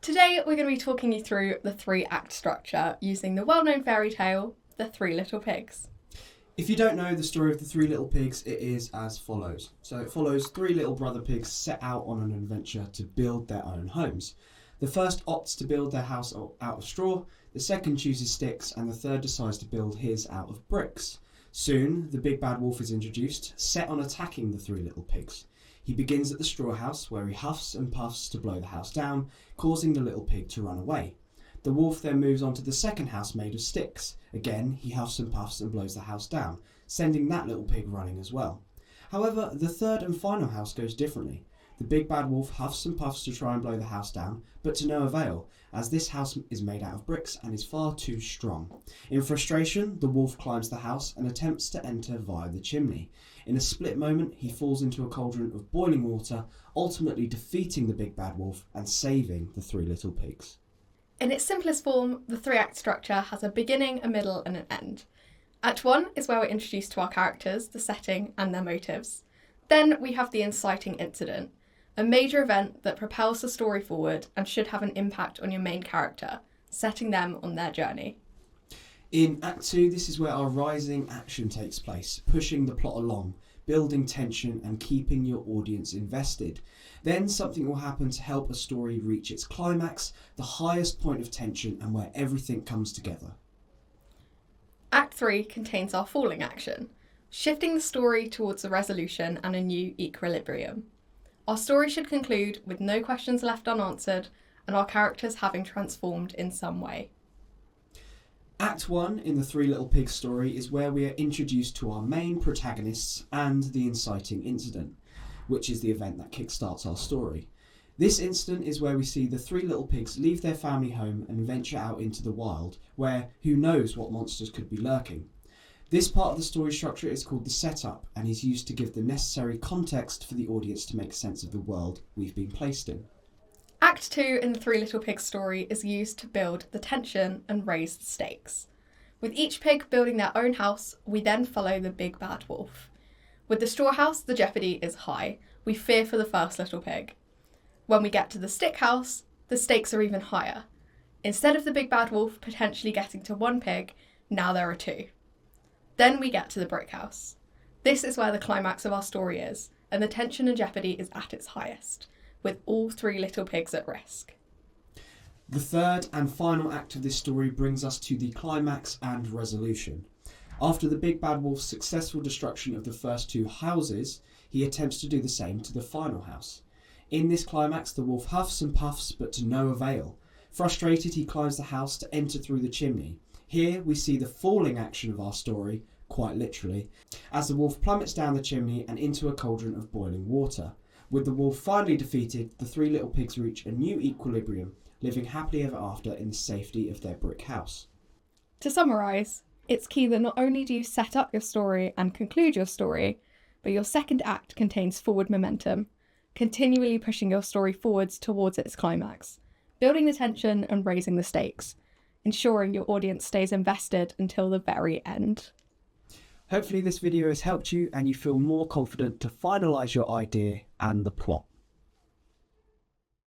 Today we're going to be talking you through the 3-act structure using the well-known fairy tale, The Three Little Pigs. If you don't know the story of the Three Little Pigs, it is as follows. So it follows 3 little brother pigs set out on an adventure to build their own homes. The first opts to build their house out of straw, the second chooses sticks, and the third decides to build his out of bricks. Soon, the big bad wolf is introduced, set on attacking the 3 little pigs. He begins at the straw house, where he huffs and puffs to blow the house down, causing the little pig to run away. The wolf then moves on to the second house made of sticks. Again, he huffs and puffs and blows the house down, sending that little pig running as well. However, the third and final house goes differently. The big bad wolf huffs and puffs to try and blow the house down, but to no avail, as this house is made out of bricks and is far too strong. In frustration, the wolf climbs the house and attempts to enter via the chimney. In a split moment, he falls into a cauldron of boiling water, ultimately defeating the big bad wolf and saving the 3 little pigs. In its simplest form, the 3-act structure has a beginning, a middle and an end. Act 1 is where we're introduced to our characters, the setting and their motives. Then we have the inciting incident, a major event that propels the story forward and should have an impact on your main character, setting them on their journey. In Act 2, this is where our rising action takes place, pushing the plot along, building tension and keeping your audience invested. Then something will happen to help a story reach its climax, the highest point of tension and where everything comes together. Act 3 contains our falling action, shifting the story towards a resolution and a new equilibrium. Our story should conclude with no questions left unanswered and our characters having transformed in some way. Act 1 in the 3 Little Pigs story is where we are introduced to our main protagonists and the inciting incident, which is the event that kickstarts our story. This incident is where we see the 3 little pigs leave their family home and venture out into the wild, where who knows what monsters could be lurking. This part of the story structure is called the setup and is used to give the necessary context for the audience to make sense of the world we've been placed in. Act 2 in the 3 Little Pigs story is used to build the tension and raise the stakes. With each pig building their own house, we then follow the big bad wolf. With the straw house, the jeopardy is high. We fear for the first little pig. When we get to the stick house, the stakes are even higher. Instead of the big bad wolf potentially getting to 1 pig, now there are 2. Then we get to the brick house. This is where the climax of our story is, and the tension and jeopardy is at its highest, with all 3 little pigs at risk. The third and final act of this story brings us to the climax and resolution. After the big bad wolf's successful destruction of the first 2 houses, he attempts to do the same to the final house. In this climax, the wolf huffs and puffs, but to no avail. Frustrated, he climbs the house to enter through the chimney. Here we see the falling action of our story, quite literally, as the wolf plummets down the chimney and into a cauldron of boiling water. With the wolf finally defeated, the 3 little pigs reach a new equilibrium, living happily ever after in the safety of their brick house. To summarise, it's key that not only do you set up your story and conclude your story, but your second act contains forward momentum, continually pushing your story forwards towards its climax, building the tension and raising the stakes, ensuring your audience stays invested until the very end. Hopefully this video has helped you and you feel more confident to finalise your idea and the plot.